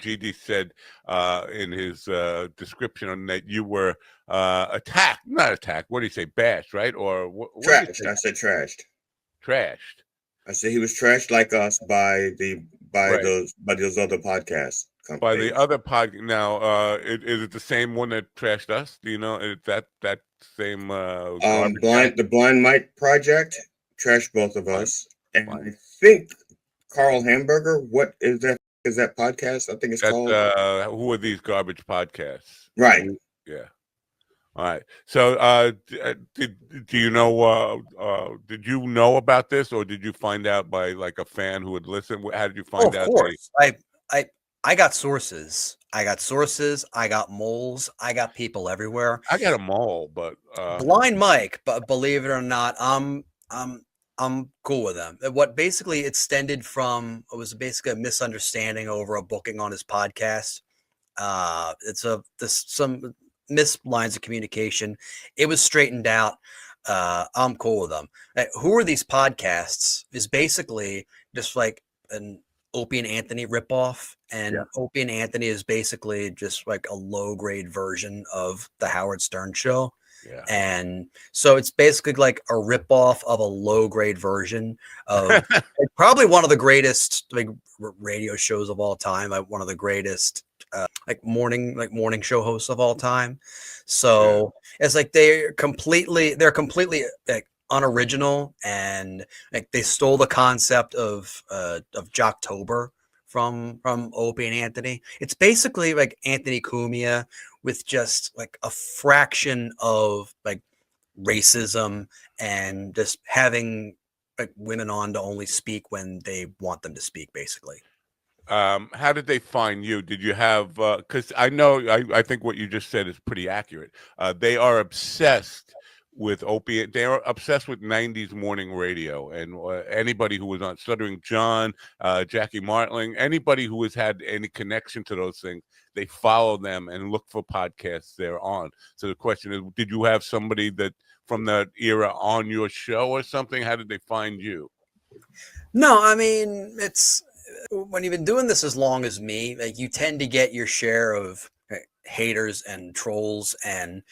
GD said in his description on that you were attacked, not attacked. What do you say, bashed, right? Or what do you Trashed. say? I said trashed. Trashed. I said he was trashed like us by Right. those other podcast By the pages. other pod now, is it the same one that trashed us? Do you know? Is that same garbage guy? The Blind Mike Project trashed both of Fine, us, and fine. I think Carl Hamburger. What is that? Is that podcast? I think it's That's called. who are these garbage podcasts? Right. Yeah. All right. So, do you know? Did you know about this, or did you find out by like a fan who had listened? How did you Oh, find of out? course. I got sources. I got sources. I got moles. I got people everywhere. I got them all, but Blind Mike, but believe it or not, I'm cool with them. What basically it stemmed from, it was basically a misunderstanding over a booking on his podcast. It's some missed lines of communication. It was straightened out. I'm cool with them. Who are these podcasts? Is basically just like an Opie and Anthony ripoff, and Yeah. Opie and Anthony is basically just like a low grade version of the Howard Stern show. yeah. And so it's basically like a ripoff of a low grade version of probably one of the greatest like radio shows of all time, like one of the greatest like morning show hosts of all time. So it's like they're completely like unoriginal, and like they stole the concept of Jocktober from Opie and Anthony. It's basically like Anthony Cumia with just like a fraction of like racism and just having like women on to only speak when they want them to speak, basically. How did they find you? Did you have? Because I know, I think what you just said is pretty accurate. They are obsessed with Opie. They are obsessed with '90s morning radio, and anybody who was on Stuttering John, Jackie Martling, anybody who has had any connection to those things, they follow them and look for podcasts they're on. So the question is, did you have somebody that from that era on your show or something? How did they find you? No, I mean, it's when you've been doing this as long as me, like you tend to get your share of haters and trolls, and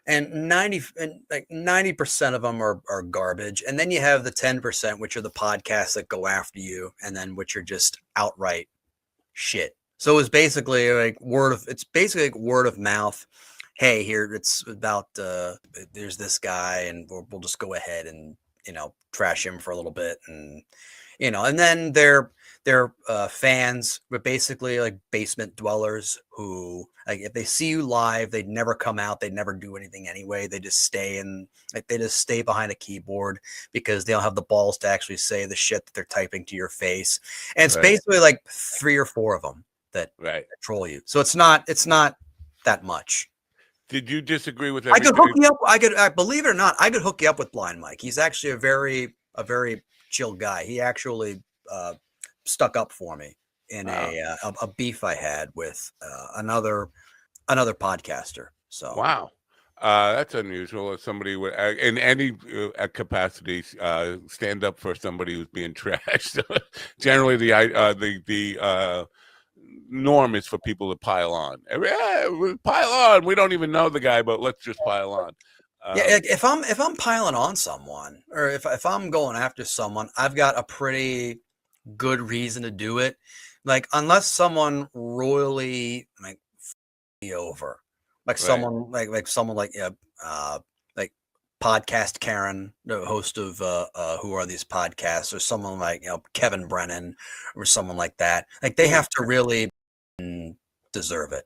90% of them are garbage, and then you have the 10%, which are the podcasts that go after you, and then which are just outright shit. So it's basically like word of mouth. Hey, here it's about there's this guy, and we'll just go ahead and trash him for a little bit, and and then they're fans, but basically like basement dwellers who, like, if they see you live, they'd never come out, they'd never do anything anyway. They just stay behind a keyboard because they don't have the balls to actually say the shit that they're typing to your face. And it's basically like 3 or 4 of them that troll you. So it's not that much. Did you disagree with everything? I could hook you up. I believe it or not, I could hook you up with Blind Mike. He's actually a very chill guy. He actually stuck up for me in a beef I had with another podcaster. So wow, that's unusual. If somebody would, in any capacity, stand up for somebody who's being trashed. Generally, the norm is for people to pile on. Pile on. We don't even know the guy, but let's just pile on. Yeah, if I'm piling on someone, or if I'm going after someone, I've got a pretty good reason to do it. Like, unless someone royally like me over, like someone like someone like Podcast Karen, the host of Who Are These Podcasts, or someone like Kevin Brennan or someone like that. Like, they have to really deserve it.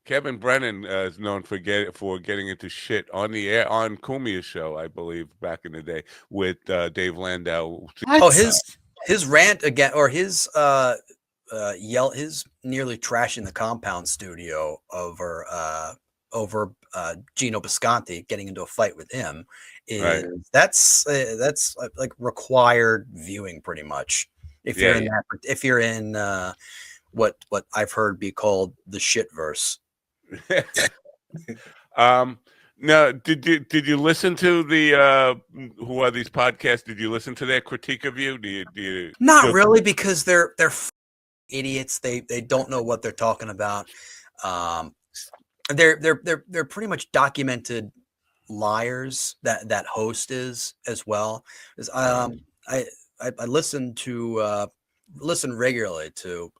Kevin Brennan is known for getting into shit on the air on Cumia's show, I believe, back in the day with Dave Landau. Oh, his rant again, or his his nearly trashing the Compound studio over Gino Bisconti, getting into a fight with him, is that's like required viewing pretty much. If you're in what I've heard be called the shitverse. Now, did you listen to the Who Are These Podcasts? Did you listen to their critique of you? Do you Not really, because they're idiots. They don't know what they're talking about. They're pretty much documented liars, that host is as well. I listen regularly to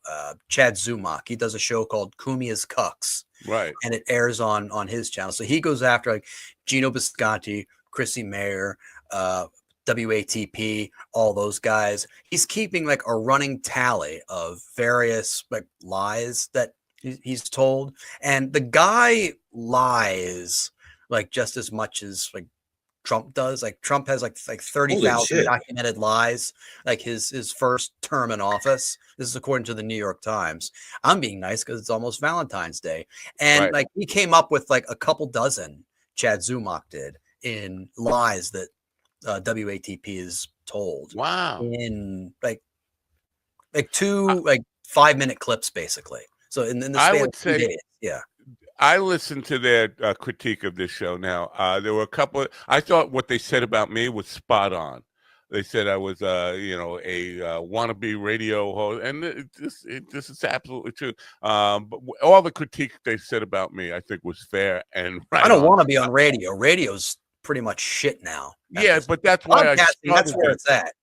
Chad Zumach. He does a show called Kumia's Cucks, Right. and it airs on his channel. So he goes after like Gino Bisconti, Chrissy Mayer, WATP, all those guys. He's keeping like a running tally of various like lies that he's told, and the guy lies like just as much as like Trump does. Like Trump has like 30,000 documented lies, like his first term in office. This is according to the New York Times. I'm being nice because it's almost Valentine's Day. And like he came up with like a couple dozen, Chad Zumach did, in lies that WATP is told. Wow. In like 2 like 5-minute clips basically. So in the I span would of 2 say days, yeah. I listened to their critique of this show. Now, there were a couple. I thought what they said about me was spot on. They said I was, a wannabe radio host, and this is absolutely true. But all the critique they said about me, I think, was fair and right. I don't want to be on radio. Radio's pretty much shit now. Yeah, but that's why I started. That's where it's at.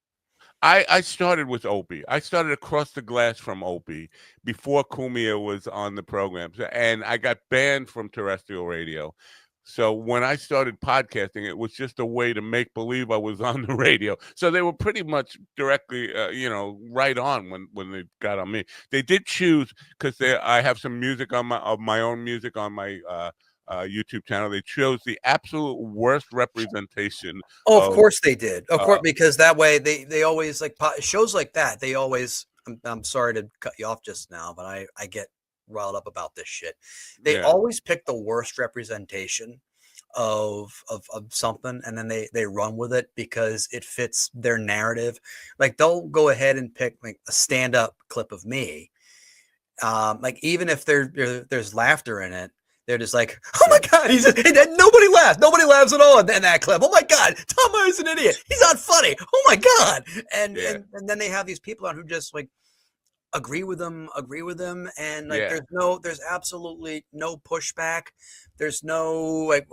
I started with Opie. I started across the glass from Opie before Kumia was on the program. And I got banned from terrestrial radio. So when I started podcasting, it was just a way to make believe I was on the radio. So they were pretty much directly, right on when they got on me. They did choose, because I have some music on my own music on my YouTube channel. They chose the absolute worst representation. Oh, of course they did. Of course, because that way they always like shows like that. They always. I'm sorry to cut you off just now, but I get riled up about this shit. They always pick the worst representation of something, and then they run with it because it fits their narrative. Like they'll go ahead and pick like a stand-up clip of me, like even if there's laughter in it. They're just like, oh my God, nobody laughs at all in that clip. Oh my God, Tom Meyer's an idiot. He's not funny. Oh my God. And then they have these people on who just like agree with them. And like, there's absolutely no pushback. There's no like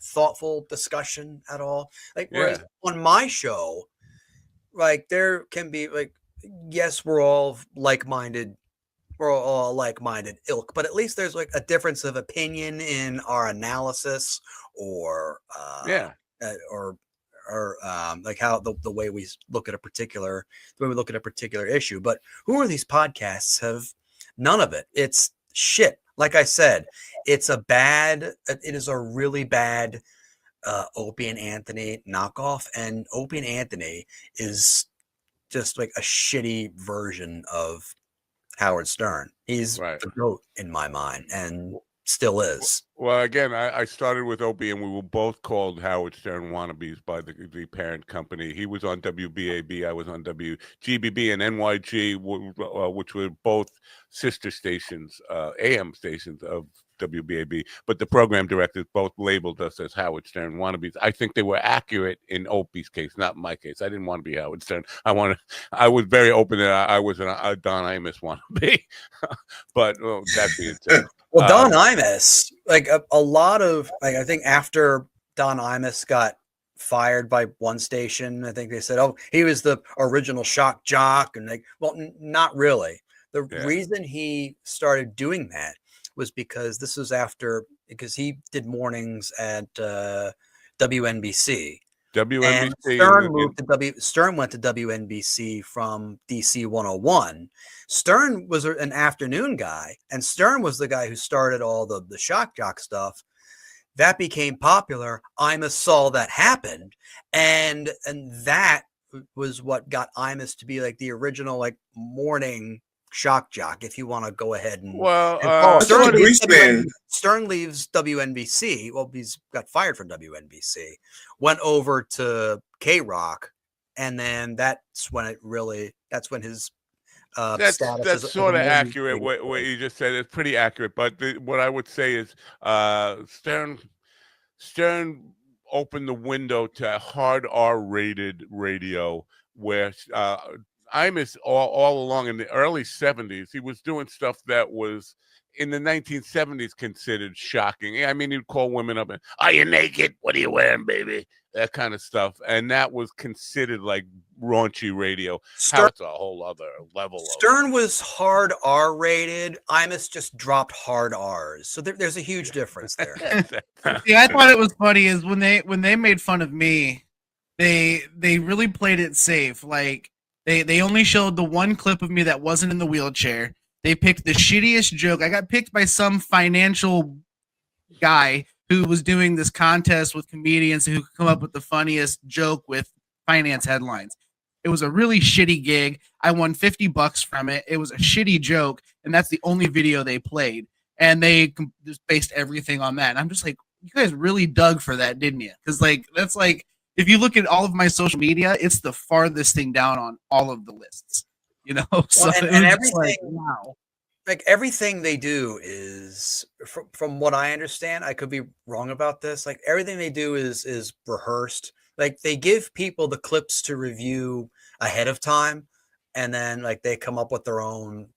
thoughtful discussion at all. Like whereas on my show, like there can be like, yes, we're all like-minded ilk, but at least there's like a difference of opinion in our analysis or like how the way we look at a particular issue. But who are these podcasts? Have none of it. It's shit. Like I said, it is a really bad Opie and Anthony knockoff, and Opie and Anthony is just like a shitty version of Howard Stern. He's the GOAT in my mind, and still is. Well, again, I started with Opie, and we were both called Howard Stern wannabes by the parent company. He was on WBAB, I was on WGBB and NYG, which were both sister stations, AM stations of WBAB, but the program directors both labeled us as Howard Stern wannabes. I think they were accurate in Opie's case, not in my case. I didn't want to be Howard Stern. I was very open that I was a Don Imus wannabe. But that being said, well, Don Imus, like a lot of, like I think after Don Imus got fired by one station, I think they said, oh, he was the original shock jock, and like, well, not really. The reason he started doing that was because this was because he did mornings at WNBC. And Stern went to WNBC from DC 101. Stern was an afternoon guy, and Stern was the guy who started all the shock jock stuff. That became popular. Imus saw that happened, and that was what got Imus to be like the original like morning shock jock, if you want to go ahead and Stern leaves WNBC. Well, he's got fired from WNBC, went over to K-Rock, and then that's when his that's sort of accurate. What you just said is pretty accurate, but what I would say is Stern opened the window to hard R-rated radio, where Imus all along in the early 70s, he was doing stuff that was in the 1970s considered shocking. I mean, he'd call women up and, "Are you naked? What are you wearing, baby?" That kind of stuff. And that was considered like raunchy radio. How it's a whole other level. Stern was hard R rated. Imus just dropped hard R's. So there's a huge difference there. See, I thought it was funny is when they made fun of me, they really played it safe. Like they only showed the one clip of me that wasn't in the wheelchair. They picked the shittiest joke. I got picked by some financial guy who was doing this contest with comedians who could come up with the funniest joke with finance headlines. It was a really shitty gig. I won $50 from it. It was a shitty joke, and that's the only video they played. And they just based everything on that. And I'm just like, you guys really dug for that, didn't you? Because like that's like, if you look at all of my social media, it's the farthest thing down on all of the lists. You know, so well, and everything, like, wow. Like everything they do is, from what I understand, I could be wrong about this. Like everything they do is rehearsed. Like they give people the clips to review ahead of time, and then like they come up with their own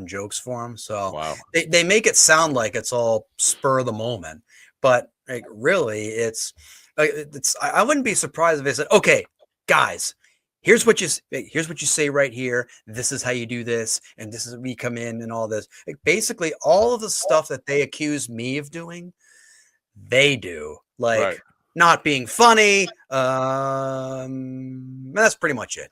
jokes for them. So wow. they make it sound like it's all spur of the moment, but like really, it's I wouldn't be surprised if they said, "Okay, guys, here's what you say right here. This is how you do this, and this is we come in and all this." Like basically, all of the stuff that they accuse me of doing, they do. Like not being funny. That's pretty much it.